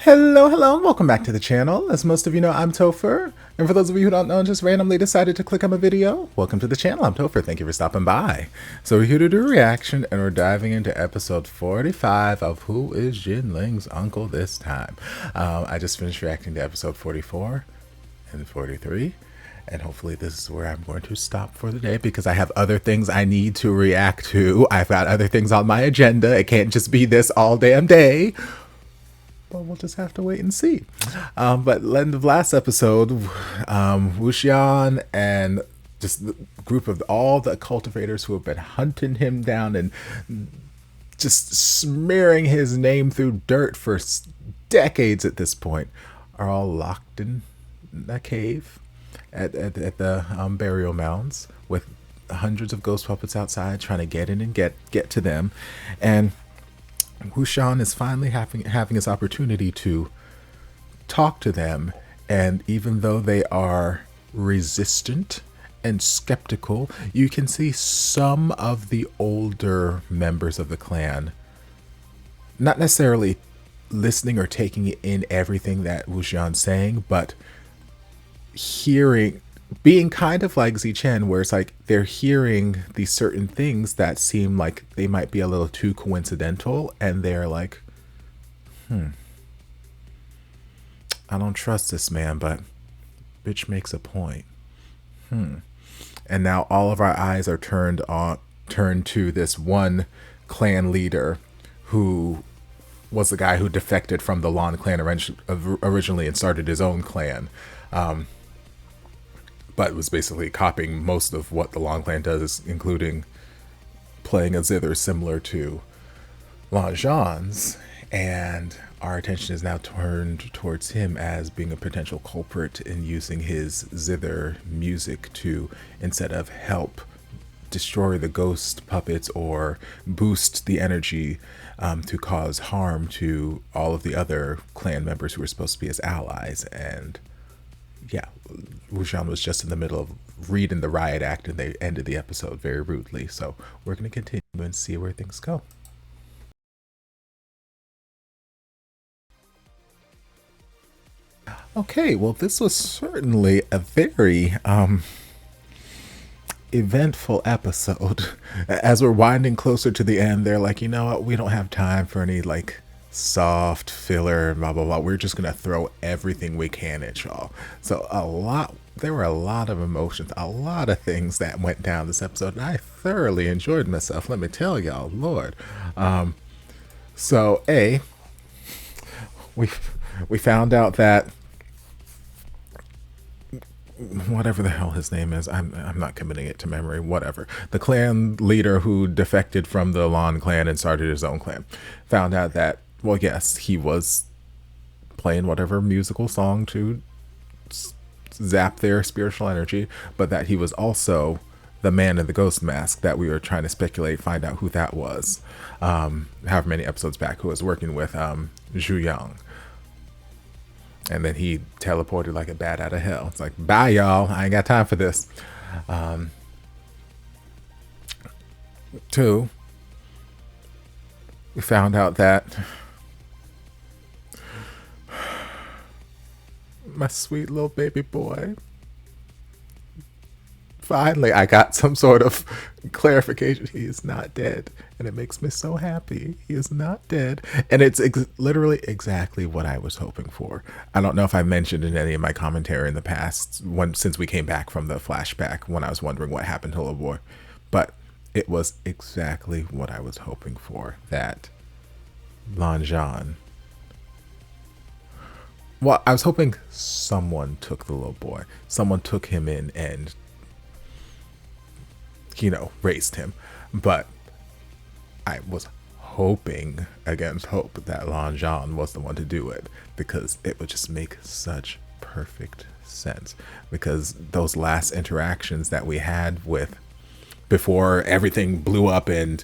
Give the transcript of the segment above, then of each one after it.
Hello, and welcome back to the channel. As most of you know, I'm Topher, and for those of you who don't know and just randomly decided to click on a video, welcome to the channel. I'm Topher. Thank you for stopping by. So we're here to do a reaction, and we're diving into episode 45 of Who is Jin Ling's Uncle This Time? I just finished reacting to episode 44 and 43. And hopefully this is where I'm going to stop for the day because I have other things I need to react to. I've got other things on my agenda. It can't just be this all damn day. But we'll just have to wait and see. But in the last episode, Wuxia and just the group of all the cultivators who have been hunting him down and just smearing his name through dirt for decades at this point are all locked in a cave at the burial mounds with hundreds of ghost puppets outside trying to get in and get to them. And Xian is finally having his opportunity to talk to them, and even though they are resistant and skeptical, you can see some of the older members of the clan not necessarily listening or taking in everything that Wuxian's saying, but being kind of like Zhan, where it's like they're hearing these certain things that seem like they might be a little too coincidental, and they're like, I don't trust this man, but bitch makes a point. And now all of our eyes are turned to this one clan leader who was the guy who defected from the Lan clan originally and started his own clan. But was basically copying most of what the Lan clan does, including playing a zither similar to Lan Zhan's. And our attention is now turned towards him as being a potential culprit in using his zither music to, instead of help destroy the ghost puppets or boost the energy, to cause harm to all of the other clan members who were supposed to be his allies. And yeah, Wuxian was just in the middle of reading the riot act, and they ended the episode very rudely. So we're going to continue and see where things go. Okay, well, this was certainly a very eventful episode. As we're winding closer to the end, they're like, you know what, we don't have time for any like soft filler, blah blah blah. We're just gonna throw everything we can at y'all. So there were a lot of emotions, a lot of things that went down this episode, and I thoroughly enjoyed myself, let me tell y'all. Lord. So we found out that whatever the hell his name is, I'm not committing it to memory, whatever, the clan leader who defected from the Lan clan and started his own clan, found out that, well, yes, he was playing whatever musical song to zap their spiritual energy, but that he was also the man in the ghost mask that we were trying to find out who that was, however many episodes back, who was working with Yang. And then he teleported like a bat out of hell. It's like, bye y'all, I ain't got time for this. Two, we found out that my sweet little baby boy, finally I got some sort of clarification. He is not dead, and it makes me so happy. He is not dead, and it's literally exactly what I was hoping for. I don't know if I mentioned in any of my commentary in the past, since we came back from the flashback, when I was wondering what happened to little boy, but it was exactly what I was hoping for, that Lan Zhan, well, I was hoping someone took the little boy, someone took him in and, you know, raised him. But I was hoping against hope that Lan Zhan was the one to do it, because it would just make such perfect sense. Because those last interactions that we had with, before everything blew up and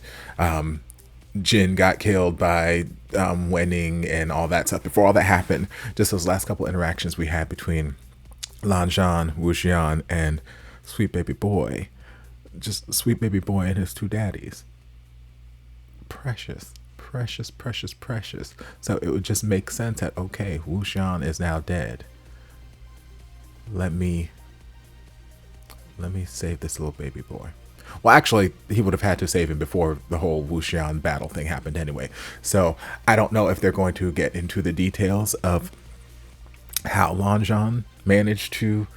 Jin got killed by Wang and all that stuff, before all that happened, just those last couple interactions we had between Lan Zhan, Wuxian, and sweet baby boy, just sweet baby boy and his two daddies. Precious, precious, precious, precious. So it would just make sense that, okay, Wuxian is now dead. Let me save this little baby boy. Well, actually, he would have had to save him before the whole Wuxian battle thing happened anyway. So I don't know if they're going to get into the details of how Zhan managed to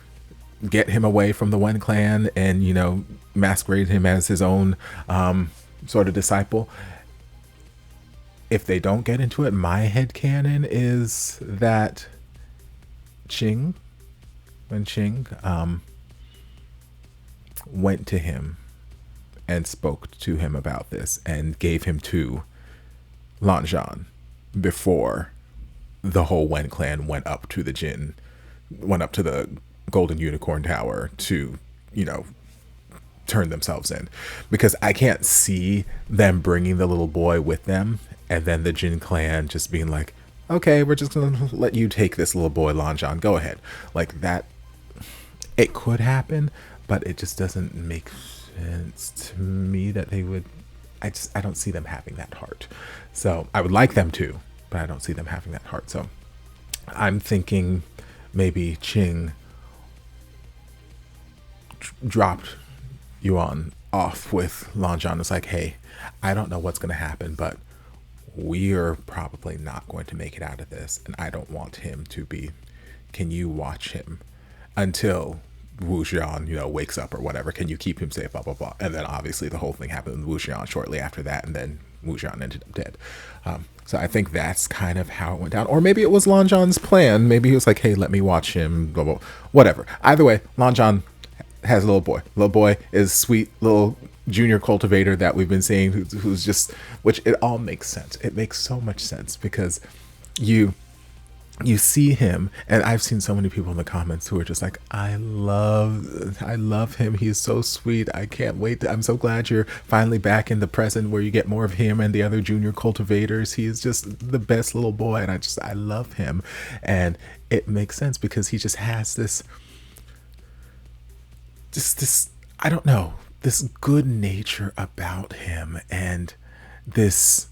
get him away from the Wen clan and, you know, masquerade him as his own sort of disciple. If they don't get into it, my headcanon is that Qing went to him and spoke to him about this and gave him to Zhan before the whole Wen clan went up to the Golden Unicorn Tower to, you know, turn themselves in. Because I can't see them bringing the little boy with them and then the Jin clan just being like, okay, we're just gonna let you take this little boy, Zhan, go ahead. Like that, it could happen, but it just doesn't make sense to me that they would. I don't see them having that heart. So I would like them to, but I don't see them having that heart. So I'm thinking maybe Qing dropped Yuan off with Zhan. It's like, hey, I don't know what's going to happen, but we are probably not going to make it out of this, and I don't want him to be. Can you watch him until Wuxian, you know, wakes up or whatever? Can you keep him safe, blah blah blah? And then obviously the whole thing happened with Wuxian shortly after that, and then Wuxian ended up dead. So I think that's kind of how it went down. Or maybe it was Zhan's plan. Maybe he was like, hey, let me watch him, blah blah, whatever. Either way, Zhan has a little boy. Little boy is sweet little junior cultivator that we've been seeing, who's just, which it all makes sense. It makes so much sense because you see him, and I've seen so many people in the comments who are just like, I love him. He's so sweet. I can't wait. I'm so glad you're finally back in the present where you get more of him and the other junior cultivators. He's just the best little boy, and I love him. And it makes sense because he just has this, I don't know, this good nature about him and this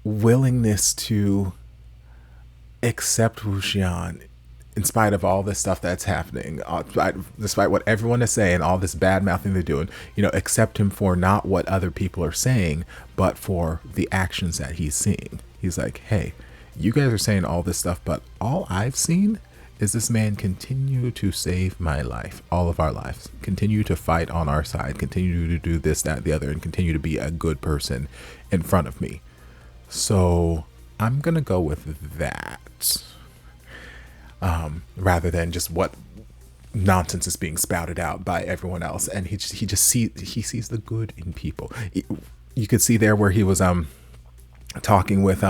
willingness to accept Wuxian in spite of all this stuff that's happening, despite what everyone is saying, all this bad mouthing they're doing, you know, accept him for not what other people are saying, but for the actions that he's seeing. He's like, hey, you guys are saying all this stuff, but all I've seen is this man continue to save my life, all of our lives, continue to fight on our side, continue to do this, that, the other, and continue to be a good person in front of me. So I'm going to go with that rather than just what nonsense is being spouted out by everyone else. And he sees the good in people. You could see there where he was talking with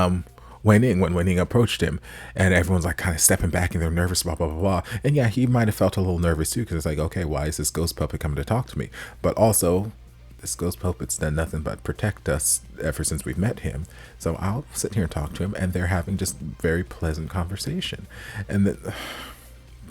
Wen Ying when Wen Ying approached him, and everyone's like kind of stepping back and they're nervous, blah, blah, blah, blah. And yeah, he might have felt a little nervous too, because it's like, okay, why is this ghost puppet coming to talk to me? But also, this ghost puppet's done nothing but protect us ever since we've met him. So I'll sit here and talk to him, and they're having just very pleasant conversation. And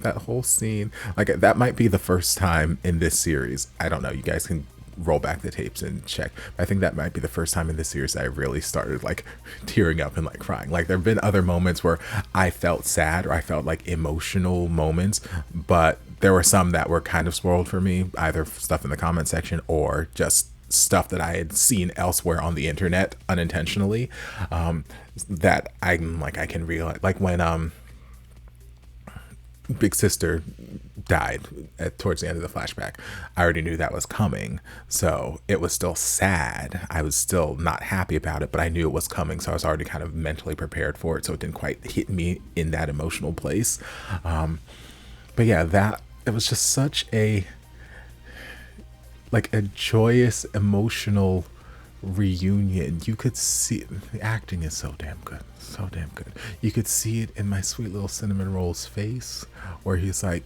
that whole scene, like, that might be the first time in this series. I don't know. You guys can roll back the tapes and check. I think that might be the first time in this series that I really started like tearing up and like crying. Like, there have been other moments where I felt sad or I felt like emotional moments, but there were some that were kind of spoiled for me, either stuff in the comment section or just stuff that I had seen elsewhere on the internet unintentionally, that I'm like, I can realize, like when Big Sister died towards the end of the flashback, I already knew that was coming, so it was still sad. I was still not happy about it, but I knew it was coming, so I was already kind of mentally prepared for it, so it didn't quite hit me in that emotional place. But yeah, that it was just such a joyous, emotional reunion. You could see the acting is so damn good, so damn good. You could see it in my sweet little cinnamon roll's face, where he's like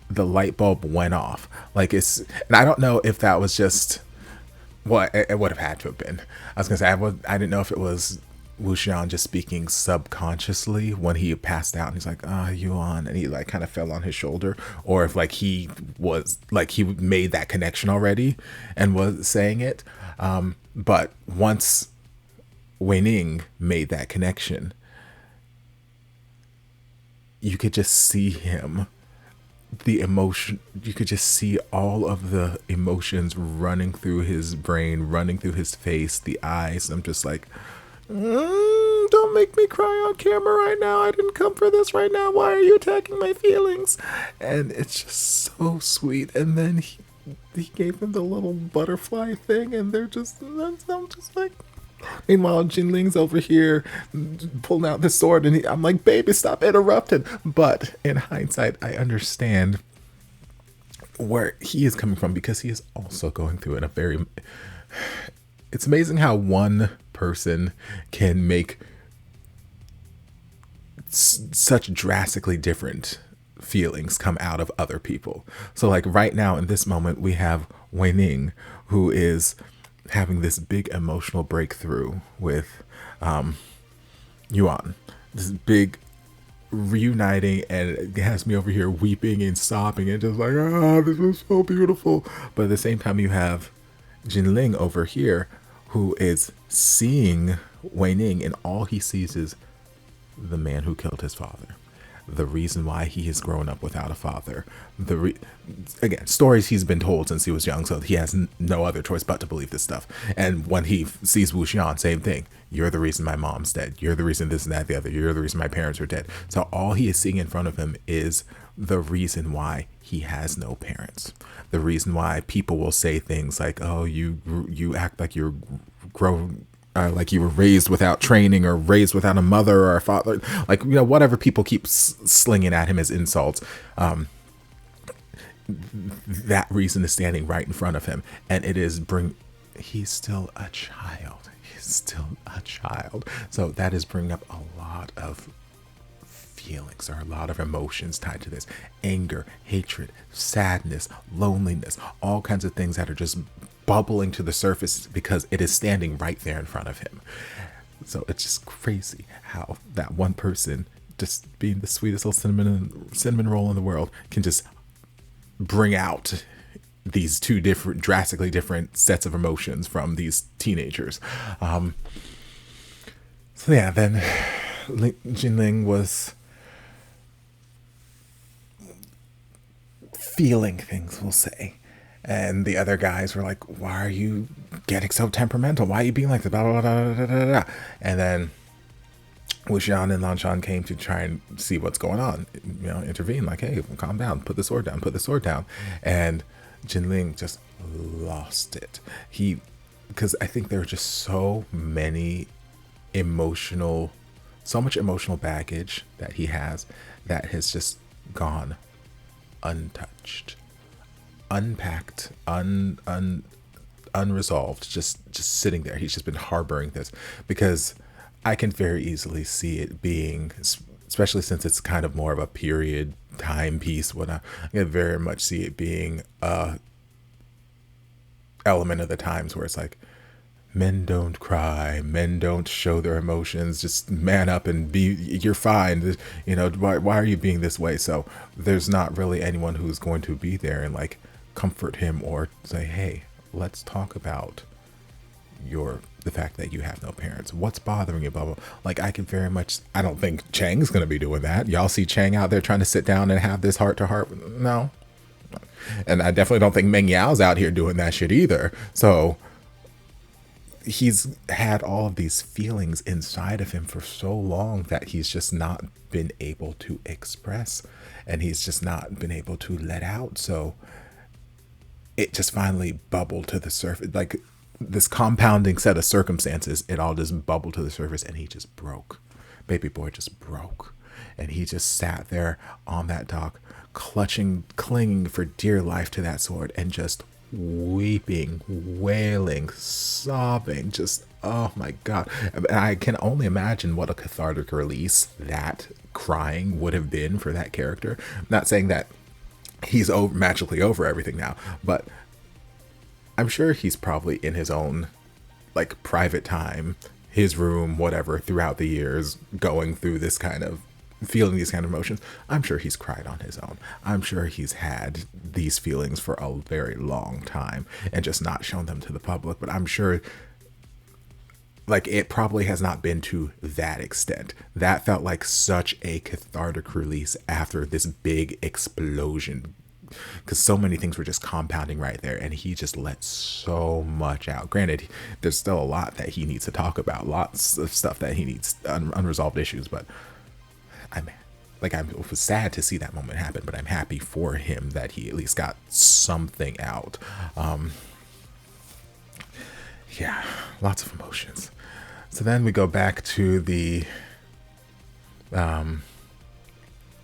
the light bulb went off. Like, it's, and I don't know if that was just what it would have had to have been. I was gonna say I didn't know if it was Wuxian just speaking subconsciously when he passed out and he's like, Yuan, and he like kind of fell on his shoulder, or if like he was like he made that connection already and was saying it. But once Ying made that connection, you could just see him, the emotion, you could just see all of the emotions running through his brain, running through his face, the eyes. I'm just like, don't make me cry on camera right now. I didn't come for this right now. Why are you attacking my feelings? And it's just so sweet. And then he gave him the little butterfly thing, and I'm just like, meanwhile, Jinling's over here pulling out the sword, and I'm like, baby, stop interrupting. But in hindsight, I understand where he is coming from, because he is also going through it's amazing how one person can make such drastically different feelings come out of other people. So like right now in this moment, we have Ying, who is having this big emotional breakthrough with Yuan, this big reuniting, and it has me over here weeping and sobbing and just like, this was so beautiful. But at the same time, you have Jinling over here, who is seeing Ying, and all he sees is the man who killed his father, the reason why he has grown up without a father, again, stories he's been told since he was young, so he has no other choice but to believe this stuff. And when he sees Wuxia, same thing. You're the reason my mom's dead. You're the reason this and that, the other. You're the reason my parents are dead. So all he is seeing in front of him is the reason why he has no parents. The reason why people will say things like, oh, you act like you're grown, like you were raised without training, or raised without a mother or a father, like, you know, whatever people keep slinging at him as insults. That reason is standing right in front of him, and it is he's still a child. He's still a child. So that is bringing up a lot of feelings, or a lot of emotions tied to this: anger, hatred, sadness, loneliness, all kinds of things that are just bubbling to the surface because it is standing right there in front of him. So it's just crazy how that one person, just being the sweetest little cinnamon roll in the world, can just bring out these two drastically different sets of emotions from these teenagers. So yeah, then Jinling was feeling things, we'll say. And the other guys were like, why are you getting so temperamental? Why are you being like this? Blah, blah, blah, blah, blah, blah. And then Wuxian and Lanshan came to try and see what's going on, you know, intervene, like, hey, calm down, put the sword down, put the sword down. And Jinling just lost it. Because I think there are just so much emotional baggage that he has that has just gone untouched, unpacked, unresolved, just sitting there. He's just been harboring this, because I can very easily see it being, especially since it's kind of more of a period timepiece, I can very much see it being a element of the times where it's like, men don't cry, men don't show their emotions, just man up and you're fine, you know, why are you being this way? So there's not really anyone who's going to be there and like comfort him or say, hey, let's talk about the fact that you have no parents, what's bothering you, blah, blah. Like, I don't think Chang's gonna be doing that. Y'all see Chang out there trying to sit down and have this heart to heart? No. And I definitely don't think Meng Yao's out here doing that shit either. So he's had all of these feelings inside of him for so long that he's just not been able to express, and he's just not been able to let out. So it just finally bubbled to the surface, like this compounding set of circumstances. It all just bubbled to the surface, and he just broke. Baby boy just broke, and he just sat there on that dock, clinging for dear life to that sword, and just weeping, wailing, sobbing, just, oh my God. I can only imagine what a cathartic release that crying would have been for that character. I'm not saying that he's magically over everything now, but I'm sure he's probably in his own like private time, his room, whatever, throughout the years, going through this kind of feeling these kind of emotions. I'm sure he's cried on his own. I'm sure he's had these feelings for a very long time and just not shown them to the public. But I'm sure like, it probably has not been to that extent. That felt like such a cathartic release after this big explosion, because so many things were just compounding right there, and he just let so much out. Granted, there's still a lot that he needs to talk about, lots of stuff that he needs, unresolved issues, but I was sad to see that moment happen, but I'm happy for him that he at least got something out. Yeah, lots of emotions. So then we go back to the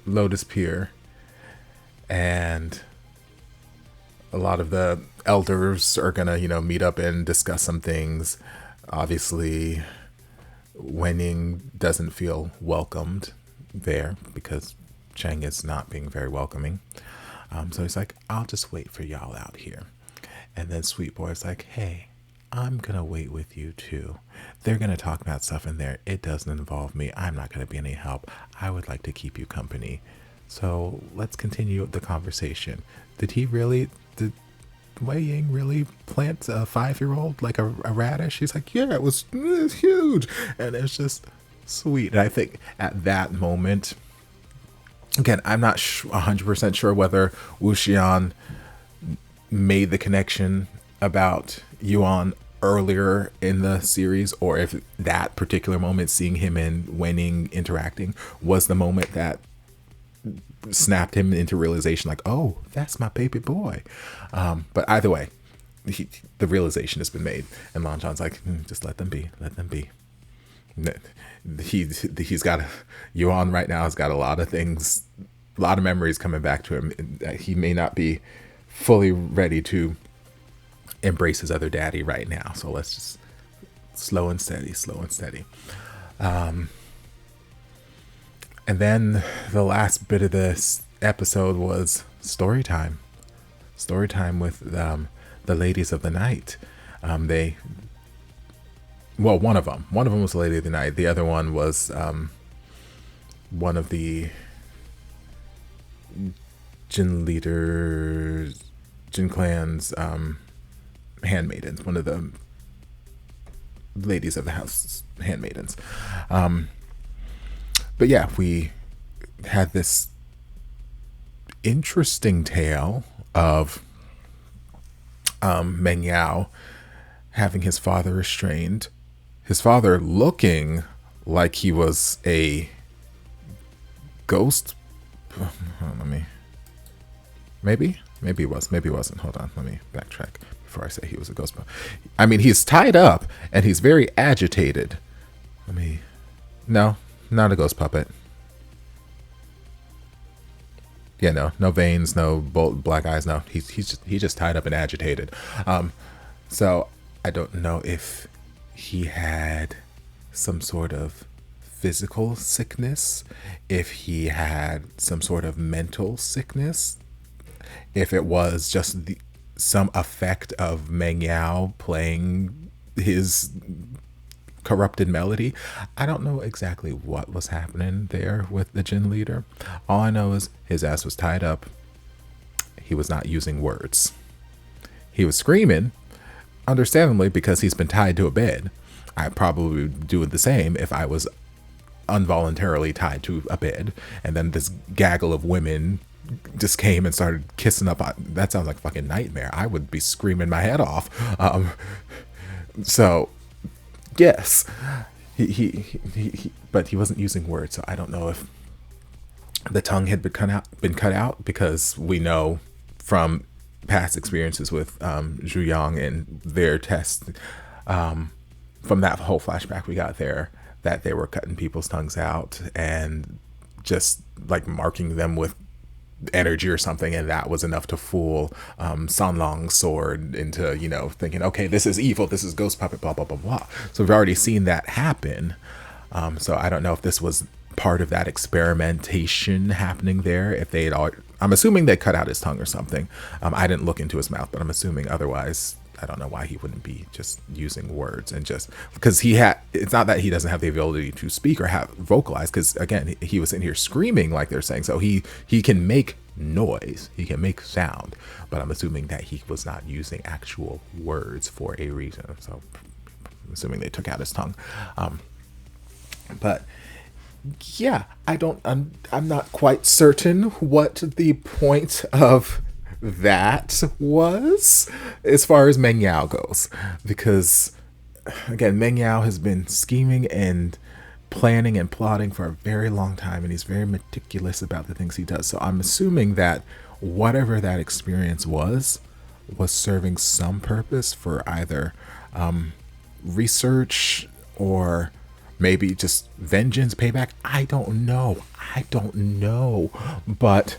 Lotus Pier, and a lot of the elders are gonna, meet up and discuss some things. Obviously, Ying doesn't feel welcomed there because Cheng is not being very welcoming. So he's like, I'll just wait for y'all out here. And then Sweet Boy's like, hey, I'm going to wait with you too. They're going to talk about stuff in there. It doesn't involve me. I'm not going to be any help. I would like to keep you company. So let's continue the conversation. Did Wei Ying really plant a 5-year-old like a radish? She's like, yeah, it was huge. And it's just sweet. And I think at that moment, again, I'm not 100% sure whether Wuxian made the connection about Yuan earlier in the series, or if that particular moment, seeing him and Wening interacting, was the moment that snapped him into realization, like, oh, that's my baby boy. But either way, the realization has been made, and Lan Zhan's like, just let them be. He's got Yuan right now has got a lot of things, a lot of memories coming back to him. He may not be fully ready to embrace his other daddy right now, so let's just slow and steady. And then the last bit of this episode was story time with the ladies of the night. One of them was the lady of the night. The other one was one of the Jin clan's handmaidens, one of the ladies of the house handmaidens. But yeah, we had this interesting tale of Meng Yao having his father restrained, his father looking like he was a ghost. Maybe he was, maybe he wasn't. Hold on, let me backtrack before I say he was a ghost. I mean, he's tied up and he's very agitated. No, not a ghost puppet. Yeah, no veins, no black eyes. No, he's just tied up and agitated. So I don't know if he had some sort of physical sickness, if he had some sort of mental sickness, if it was just some effect of Meng Yao playing his corrupted melody. I don't know exactly what was happening there with the Jin leader. All I know is his ass was tied up. He was not using words. He was screaming, understandably, because he's been tied to a bed. I probably would do the same if I was involuntarily tied to a bed, and then this gaggle of women just came and started kissing up. That sounds like a fucking nightmare. I would be screaming my head off. So yes, but he wasn't using words, so I don't know if the tongue had been cut out, because we know from past experiences with Zhu Yang and their test, from that whole flashback we got there, that they were cutting people's tongues out and just like marking them with energy or something, and that was enough to fool Sanlong's sword into, thinking, okay, this is evil, this is ghost puppet, blah blah blah blah. So we've already seen that happen. So I don't know if this was part of that experimentation happening there. If they had I'm assuming they cut out his tongue or something. I didn't look into his mouth, but I'm assuming otherwise. I don't know why he wouldn't be just using words, and just because it's not that he doesn't have the ability to speak or vocalize, because again, he was in here screaming like they're saying, so he can make noise, he can make sound, but I'm assuming that he was not using actual words for a reason. So assuming they took out his tongue. But yeah, I'm not quite certain what the point of that was as far as Meng Yao goes, because again, Meng Yao has been scheming and planning and plotting for a very long time, and he's very meticulous about the things he does. So I'm assuming that whatever that experience was serving some purpose for either research or maybe just vengeance, payback. I don't know, but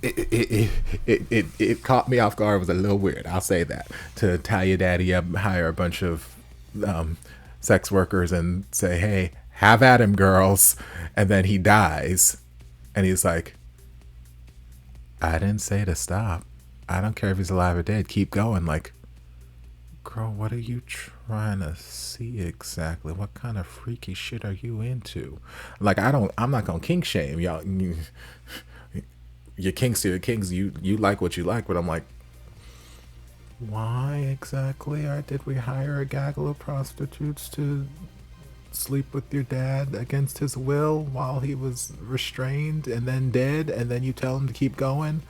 it caught me off guard. It was a little weird, I'll say that, to tie your daddy up, hire a bunch of sex workers and say, hey, have at him, girls, and then he dies and he's like, I didn't say to stop. I don't care if he's alive or dead, keep going. Like, girl, what are you trying to see exactly? What kind of freaky shit are you into? Like, I'm not gonna kink shame y'all. Your kinks to your kings, you like what you like, but I'm like, why exactly did we hire a gaggle of prostitutes to sleep with your dad against his will while he was restrained and then dead, and then you tell him to keep going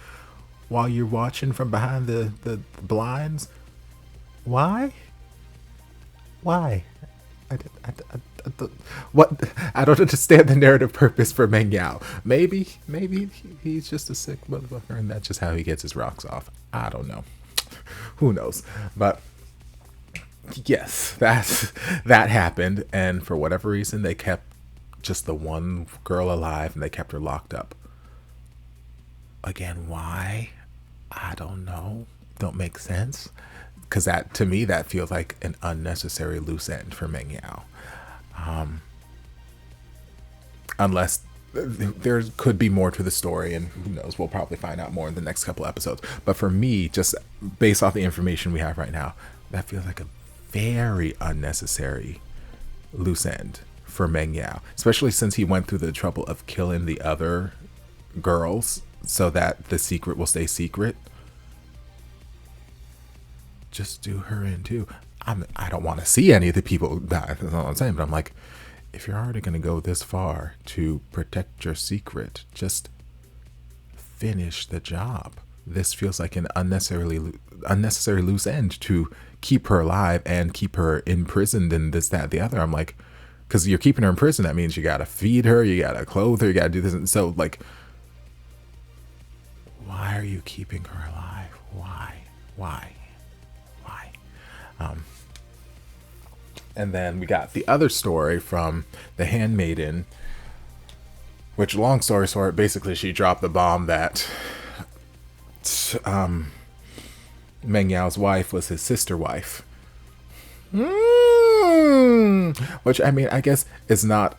while you're watching from behind the blinds? Why? I don't understand the narrative purpose for Meng Yao. Maybe he's just a sick motherfucker and that's just how he gets his rocks off. I don't know. Who knows? But yes, that happened, and for whatever reason they kept just the one girl alive and they kept her locked up. Again, why? I don't know. Don't make sense. Because that, to me, that feels like an unnecessary loose end for Meng Yao. Unless there could be more to the story, and who knows, we'll probably find out more in the next couple episodes. But for me, just based off the information we have right now, that feels like a very unnecessary loose end for Meng Yao, especially since he went through the trouble of killing the other girls so that the secret will stay secret. Just do her in too. I don't want to see any of the people die, that's all I'm saying, but I'm like, if you're already going to go this far to protect your secret, just finish the job. This feels like an unnecessary loose end to keep her alive and keep her imprisoned and this, that, the other. I'm like, because you're keeping her in prison, that means you got to feed her, you got to clothe her, you got to do this. And so, like, why are you keeping her alive? Why? And then we got the other story from the handmaiden, which, long story short, basically she dropped the bomb that Meng Yao's wife was his sister wife. Which, I mean, I guess is not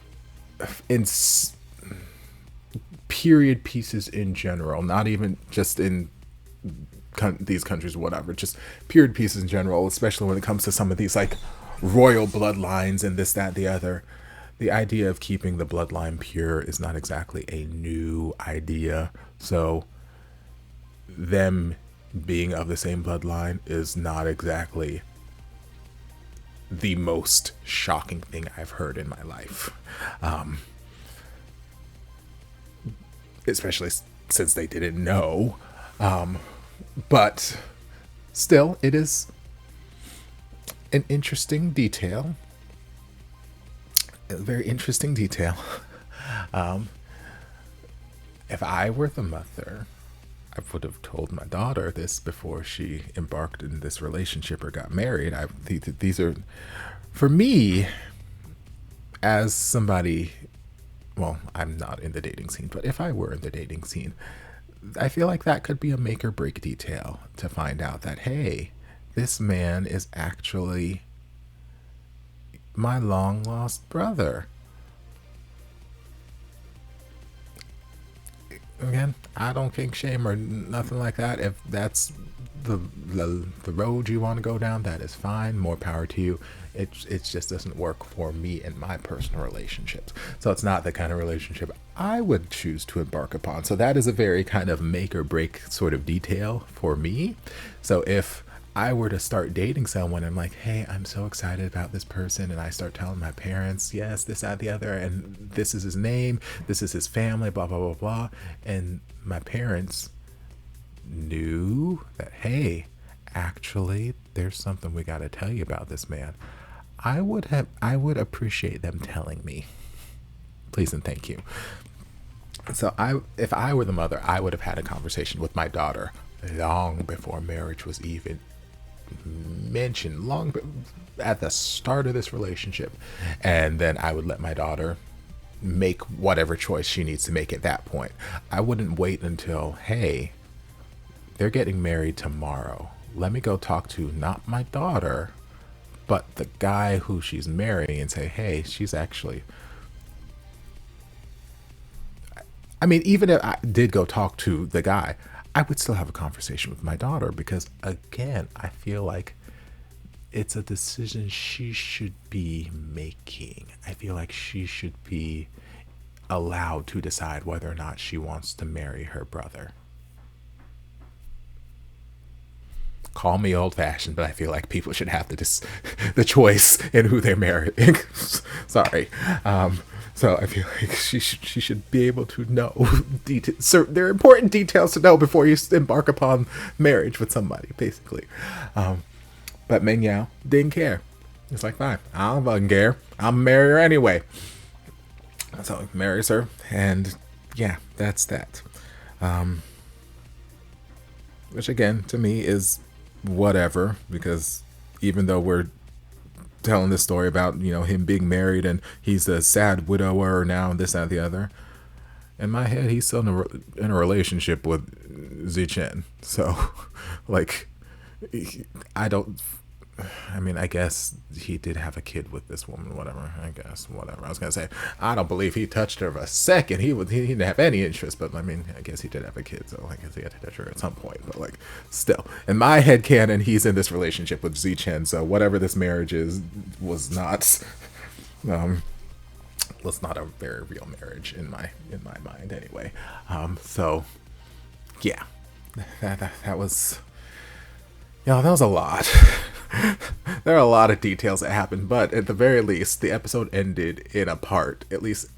in period pieces in general, not even just in these countries or whatever, just period pieces in general, especially when it comes to some of these like royal bloodlines and this, that, the other. The idea of keeping the bloodline pure is not exactly a new idea. So them being of the same bloodline is not exactly the most shocking thing I've heard in my life. Especially since they didn't know. But still, it is an interesting detail. A very interesting detail. If I were the mother, I would have told my daughter this before she embarked in this relationship or got married. These are, for me, as somebody, well, I'm not in the dating scene, but if I were in the dating scene, I feel like that could be a make or break detail to find out that, hey, this man is actually my long lost brother. Again, I don't kink shame or nothing like that. If that's the road you want to go down, that is fine. More power to you. It just doesn't work for me in my personal relationships. So it's not the kind of relationship I would choose to embark upon. So that is a very kind of make or break sort of detail for me. So if I were to start dating someone, I'm like, hey, I'm so excited about this person, and I start telling my parents, yes, this, that, the other, and this is his name, this is his family, blah, blah, blah, blah. And my parents knew that, hey, actually, there's something we got to tell you about this man. I would appreciate them telling me. Please and thank you. So if I were the mother, I would have had a conversation with my daughter long before marriage was even mentioned, long at the start of this relationship. And then I would let my daughter make whatever choice she needs to make at that point. I wouldn't wait until, hey, they're getting married tomorrow. Let me go talk to not my daughter, but the guy who she's marrying and say, hey, she's actually... I mean, even if I did go talk to the guy, I would still have a conversation with my daughter because, again, I feel like it's a decision she should be making. I feel like she should be allowed to decide whether or not she wants to marry her brother. Call me old-fashioned, but I feel like people should have the choice in who they're marrying. Sorry. So I feel like she should be able to know so there are important details to know before you embark upon marriage with somebody, basically. But Meng Yao didn't care. It's like, fine, I don't fucking care. I'll marry her anyway. So he marries her, and yeah, that's that. Which again, to me, is whatever, because even though we're telling this story about, you know, him being married and he's a sad widower now and this, that, and the other, in my head he's still in a relationship with Zhan. So like, I mean, I guess he did have a kid with this woman, whatever. I was gonna say, I don't believe he touched her for a second. He didn't have any interest, but I mean, I guess he did have a kid, so I guess he had to touch her at some point. But like, still, in my head canon, he's in this relationship with Zhan. So whatever this marriage was not a very real marriage in my mind, anyway. So yeah, that was. Yeah, that was a lot. There are a lot of details that happened, but at the very least, the episode ended in a part, at least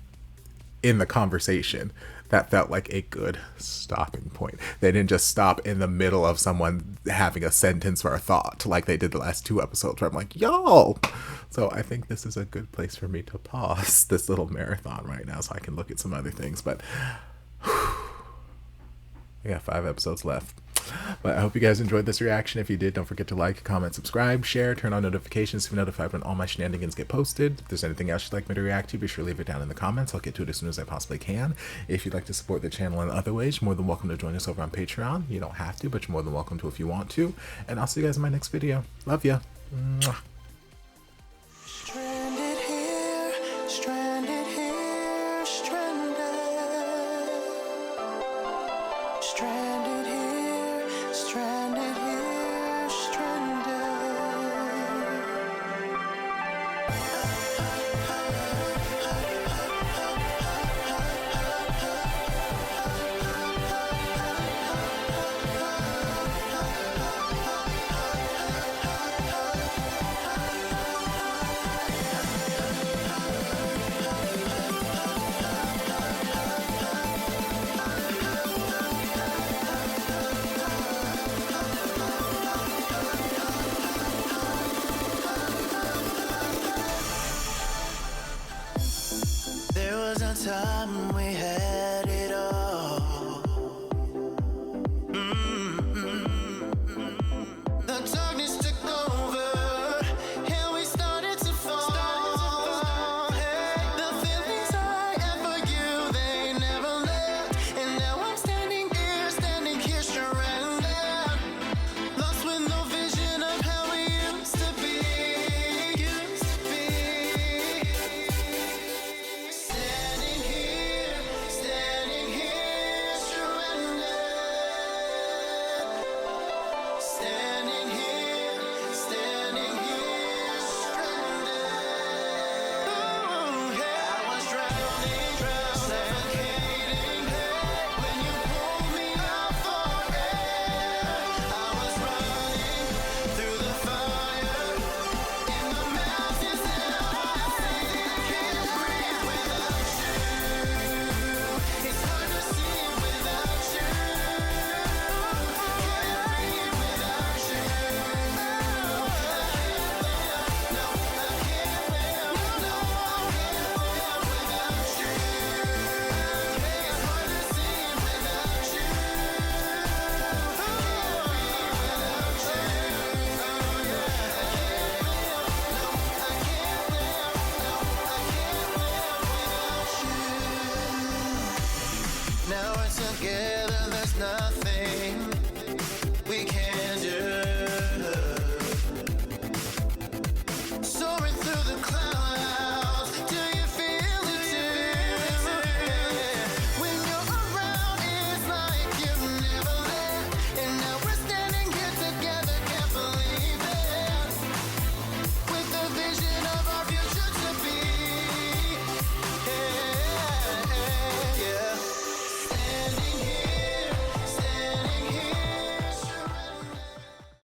in the conversation, that felt like a good stopping point. They didn't just stop in the middle of someone having a sentence or a thought like they did the last two episodes where I'm like, yo! So I think this is a good place for me to pause this little marathon right now so I can look at some other things, but we got 5 episodes left. But I hope you guys enjoyed this reaction. If you did, don't forget to like, comment, subscribe, share, turn on notifications to be notified when all my shenanigans get posted. If there's anything else you'd like me to react to, be sure to leave it down in the comments. I'll get to it as soon as I possibly can. If you'd like to support the channel in other ways, you're more than welcome to join us over on Patreon. You don't have to, but you're more than welcome to if you want to. And I'll see you guys in my next video. Love ya. Mwah. Stranded here, stranded here, stranded. Stranded here, stranded here, stranded. There was a time we had